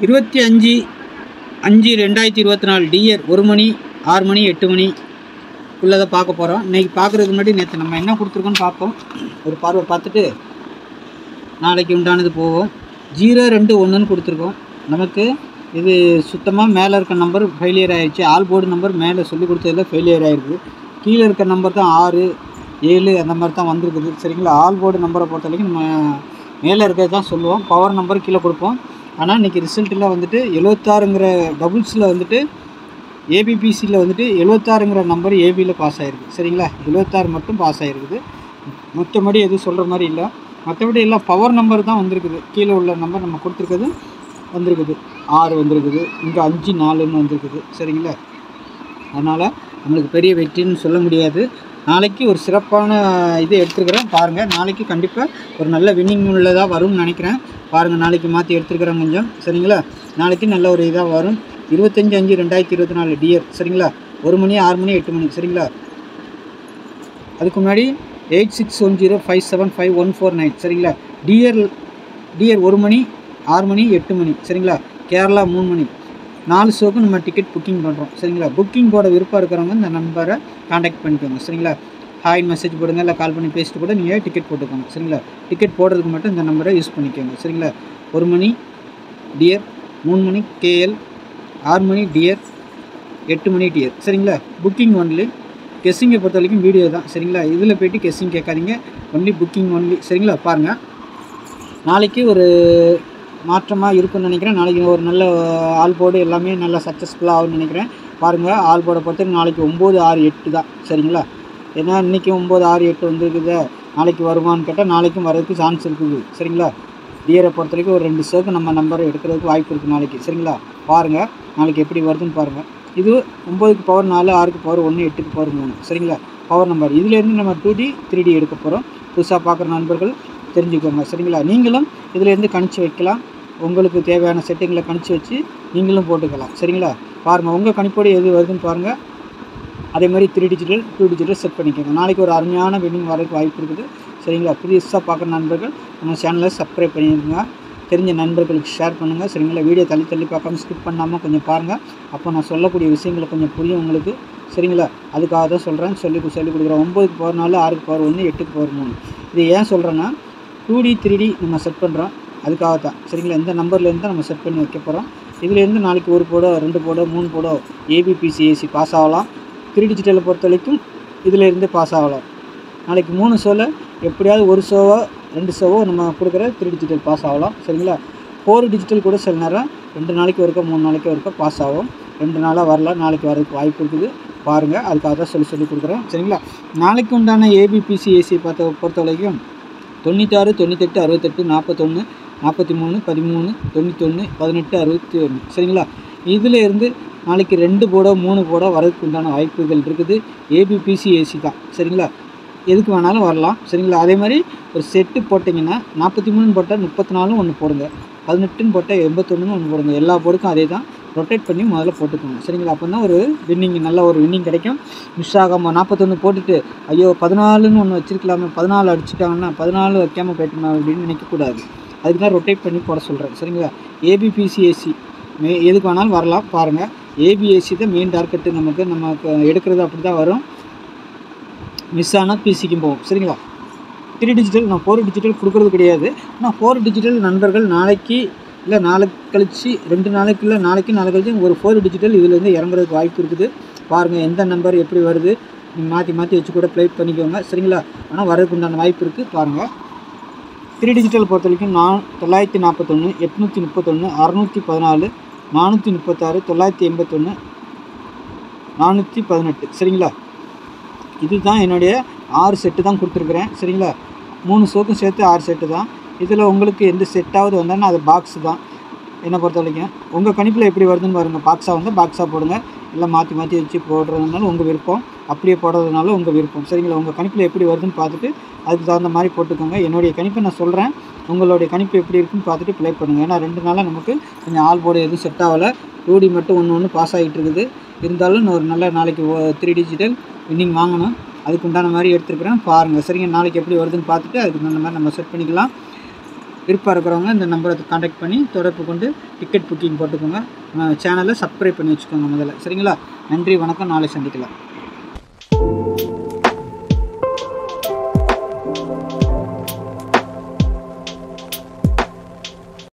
25/5/2024 dear 1 மணி 6 மணி 8 மணி உள்ளதை பார்க்க போகிறோம். இன்றைக்கி பார்க்குறதுக்கு முன்னாடி நேற்று நம்ம என்ன கொடுத்துருக்கோன்னு பார்ப்போம். ஒரு பார்வை பார்த்துட்டு நாளைக்கு உண்டானது போவோம். 021ன்னு கொடுத்துருக்கோம். நமக்கு இது சுத்தமாக மேலே இருக்க நம்பர் ஃபெயிலியர் ஆகிடுச்சு. ஆல் போர்டு நம்பர் மேலே சொல்லி கொடுத்ததில் ஃபெயிலியர் ஆகிருக்கு. கீழே இருக்க நம்பர் தான் 6 7 அந்த மாதிரி தான் வந்திருக்குது. சரிங்களா? ஆல் போர்டு நம்பரை பொறுத்த வரைக்கும் நம்ம மேலே இருக்கிறது தான் சொல்லுவோம். பவர் நம்பர் கீழே கொடுப்போம். ஆனால் இன்றைக்கி ரிசல்ட்டில் வந்துட்டு 76ங்கிற டபுள்ஸில் வந்துட்டு ஏபிபிசியில் வந்துட்டு 76ங்கிற நம்பர் ஏபியில் பாஸ் ஆகிருக்கு. சரிங்களா? 76 மட்டும் பாஸ் ஆகிருக்குது. மற்றபடி எதுவும் சொல்கிற மாதிரி இல்லை. மற்றபடி எல்லாம் பவர் நம்பர் தான் வந்திருக்குது. கீழே உள்ள நம்பர் நம்ம கொடுத்துருக்குது வந்திருக்குது. 6 வந்திருக்குது. இங்கே 5 4ன்னு வந்திருக்குது. சரிங்களா? அதனால் நம்மளுக்கு பெரிய வெற்றின்னு சொல்ல முடியாது. நாளைக்கு ஒரு சிறப்பான இது எடுத்துருக்கிறேன் பாருங்கள். நாளைக்கு கண்டிப்பாக ஒரு நல்ல வின்னிங் உள்ளதாக வரும்னு நினைக்கிறேன். பாருங்கள், நாளைக்கு மாற்றி எடுத்துருக்கிறேன் கொஞ்சம். சரிங்களா? நாளைக்கு நல்ல ஒரு இதாக வரும். 25/5/2024 டியர். சரிங்களா? 1 மணி 6 மணி 8 மணி. சரிங்களா? அதுக்கு முன்னாடி 8610575149. சரிங்களா? டியர் 1 மணி 6 மணி 8 மணி. சரிங்களா? கேரளா 3 மணி. 4 ஷோக்கு நம்ம டிக்கெட் புக்கிங் பண்ணுறோம். சரிங்களா? புக்கிங் போட விருப்பம் இருக்கிறவங்க இந்த நம்பரை காண்டாக்ட் பண்ணிக்கோங்க. சரிங்களா? ஹாய் மெசேஜ் போடுங்க, இல்லை கால் பண்ணி பேசிட்டு கூட நீங்கள் டிக்கெட் போட்டுக்கோங்க. சரிங்களா? டிக்கெட் போடுறதுக்கு மட்டும் இந்த நம்பரை யூஸ் பண்ணிக்கோங்க. சரிங்களா? 1 மணி டியர், 3 மணி கேஎல், 6 மணி டியர், 8 மணி டியர். சரிங்களா? Booking only. கெஸ்ஸிங்கை பொறுத்த வரைக்கும் வீடியோ தான். சரிங்களா? இதில் போய்ட்டு கெஸ்ஸிங் கேட்காதீங்க. Only booking only. சரிங்களா? பாருங்கள், நாளைக்கு ஒரு மாற்றமாக இருக்குன்னு நினைக்கிறேன். நாளைக்கு ஒரு நல்ல ஆல் போர்டு எல்லாமே நல்லா சக்ஸஸ்ஃபுல்லாக ஆகும்னு நினைக்கிறேன். பாருங்கள், ஆல் போர்டை பொறுத்த நாளைக்கு 9 6 8 தான். சரிங்களா? ஏன்னா இன்றைக்கி 9 6 8 வந்துருக்குது. நாளைக்கு வருமானு கேட்டால் நாளைக்கும் வரதுக்கு சான்ஸ் இருக்குது. சரிங்களா? டியரை பொறுத்த வரைக்கும் ஒரு 2 ஷோக்கு நம்ம நம்பரை எடுக்கிறதுக்கு வாய்ப்பு இருக்குது நாளைக்கு. சரிங்களா? பாருங்கள், நாளைக்கு எப்படி வருதுன்னு பாருங்கள். இது 9க்கு பவர் 4, 6க்கு பவர் 1, 8க்கு பவர் 3. சரிங்களா? Power number. இதுலேருந்து நம்ம 2D 3D எடுக்க போகிறோம். புதுசாக பார்க்குற நண்பர்கள் தெரிஞ்சுக்கோங்க. சரிங்களா? நீங்களும் இதிலேருந்து கணிச்சு வைக்கலாம். உங்களுக்கு தேவையான செட்டிங்கில் கணிச்சு வச்சு நீங்களும் போட்டுக்கலாம். சரிங்களா? பாருங்கள், உங்கள் கணிப்போடு எது வருதுன்னு பாருங்கள். அதே மாதிரி 3 டிஜிட்டல் 2 டிஜிட்டல் செட் பண்ணிக்கோங்க. நாளைக்கு ஒரு அருமையான வின்னிங் வரதுக்கு வாய்ப்பு இருக்குது. சரிங்களா? புதுசாக பார்க்குற நண்பர்கள் நம்ம சேனலை சப்ஸ்கிரைப் பண்ணிடுங்க. தெரிஞ்ச நண்பர்களுக்கு ஷேர் பண்ணுங்கள். சரிங்களா? வீடியோ தள்ளி பார்க்காம ஸ்கிப் பண்ணாமல் கொஞ்சம் பாருங்கள். அப்போ நான் சொல்லக்கூடிய விஷயங்களை கொஞ்சம் புரியும் உங்களுக்கு. சரிங்களா? அதுக்காக தான் சொல்கிறேன். சொல்லி கொடுக்குறேன். 9க்கு பவர் 4, 6க்கு பவர் 1, 8க்கு பவர் 3. இது ஏன் சொல்கிறேன்னா 2D 3D நம்ம செட் பண்ணுறோம். அதுக்காக தான். சரிங்களா? இந்த நம்பர்லேருந்து தான் நம்ம செட் பண்ணி வைக்க போகிறோம். இதுலேருந்து நாளைக்கு 1 போடோ 2 போடோ 3 போடோ ஏபிபிசிஏசி பாஸ் ஆகலாம். 3 டிஜிட்டலை பொறுத்த வரைக்கும் இதிலேருந்து பாஸ் ஆகலாம். நாளைக்கு 3 ஷோவில் எப்படியாவது 1 ஷோவோ 2 ஷோவோ நம்ம கொடுக்குற 3 டிஜிட்டல் பாஸ் ஆகலாம். சரிங்களா? 4 டிஜிட்டல் கூட சில நேரம் 2 நாளைக்கு ஒருக்கா 3 நாளைக்கு ஒருக்கா பாஸ் ஆகும். 2 நாளாக வரலாம். நாளைக்கு வரதுக்கு வாய்ப்பு இருக்குது. பாருங்கள், அதுக்காக தான் சொல்லி கொடுக்குறேன். சரிங்களா? நாளைக்கு உண்டான ஏபிபிசிஏசி பொறுத்த வரைக்கும் 96 98 68 41 43 13 91 18 61. சரிங்களா? இதில் இருந்து நாளைக்கு 2 போடோ 3 போடோ வரதுக்கு உண்டான வாய்ப்புகள் இருக்குது. ஏபிபிசிஏசி தான். சரிங்களா? எதுக்கு வேணாலும் வரலாம். சரிங்களா? அதே மாதிரி ஒரு செட்டு போட்டிங்கன்னா 43 போட்டால் 34 ஒன்று போடுங்க, 18 போட்டால் 81 ஒன்று போடுங்க. எல்லா போர்டுக்கும் அதே தான். ரொட்டேட் பண்ணி முதல்ல போட்டுக்கோங்க. சரிங்களா? அப்போ தான் ஒரு வின்னிங், நல்ல ஒரு வின்னிங் கிடைக்கும். மிஸ் ஆகாமல் 41 போட்டுட்டு ஐயோ 14ன்னு ஒன்று வச்சுருக்கலாமே, 14 அடிச்சுட்டாங்கன்னா 14 வைக்காமல் போயிட்டோம் அப்படின்னு நினைக்கக்கூடாது. அதுக்கு தான் ரொட்டேட் பண்ணி போட சொல்கிறேன். சரிங்களா? ஏபிபிசிஏசி எதுக்கு வேணாலும் வரலாம். பாருங்கள், ஏபிஏசி தான் மெயின் டார்கெட்டு. நமக்கு எடுக்கிறது அப்படி தான் வரும். மிஸ் ஆனால் பிசிக்கும் போகும். சரிங்களா? 3 டிஜிட்டல் நான் 4 டிஜிட்டல் கொடுக்குறது கிடையாது. ஆனால் 4 டிஜிட்டல் நண்பர்கள் நாளைக்கு இல்லை நாளைக்கு கழிச்சு 2 நாளைக்கு இல்லை நாளைக்கு நாளை கழிச்சு ஒரு 4 டிஜிட்டல் இதிலேருந்து இறங்குறதுக்கு வாய்ப்பு இருக்குது. பாருங்கள், எந்த நம்பர் எப்படி வருது மாற்றி வச்சு கூட ப்ளே பண்ணிக்கோங்க. சரிங்களா? ஆனால் வரதுக்கு உண்டான வாய்ப்பு இருக்குது. பாருங்கள், 3 டிஜிட்டல் பொறுத்த வரைக்கும் 941 831 614 436 981 418. சரிங்களா? இதுதான் என்னுடைய 6 செட்டு தான் கொடுத்துருக்குறேன். சரிங்களா? 3 ஷோக்கும் சேர்த்து 6 செட்டு தான். இதில் உங்களுக்கு எந்த செட்டாவது வந்தாலும் அது பாக்ஸு தான். என்னை பொறுத்த வரைக்கும் உங்கள் கணிப்பில் எப்படி வருதுன்னு பாருங்கள். பாக்ஸாக வந்தால் பாக்ஸாக போடுங்க, இல்லை மாற்றி வச்சு போடுறதுனாலும் உங்கள் விருப்பம், அப்படியே போடுறதுனால உங்கள் விருப்பம். சரிங்களா? உங்கள் கணிப்பில் எப்படி வருதுன்னு பார்த்துட்டு அதுக்கு தகுந்த மாதிரி போட்டுக்கோங்க. என்னுடைய கணிப்பை நான் சொல்கிறேன். உங்களுடைய கணிப்பு எப்படி இருக்குன்னு பார்த்துட்டு ப்ளே பண்ணுங்கள். ஏன்னா 2 நாளாக நமக்கு கொஞ்சம் ஆல் போர்டு எதுவும் செட் ஆகலை. 2D மட்டும் ஒன்று பாஸ் ஆகிட்டு இருக்குது. இருந்தாலும் ஒரு நல்ல நாளைக்கு 3 டிஜிட்டல் வின்னிங் வாங்கணும். அதுக்கு உண்டான மாதிரி எடுத்துருக்குறேன். பாருங்கள். சரிங்க, நாளைக்கு எப்படி வருதுன்னு பார்த்துட்டு அதுக்கு தகுந்த மாதிரி நம்ம செட் பண்ணிக்கலாம். விருப்பம் இருக்கிறவங்க இந்த நம்பரை காண்டாக்ட் பண்ணி தொடர்பு கொண்டு டிக்கெட் புக்கிங் போட்டுக்கோங்க. சேனலை சப்ஸ்கிரைப் பண்ணி வச்சுக்கோங்க முதல்ல. சரிங்களா? நன்றி, வணக்கம். நாளை சந்திக்கலாம்.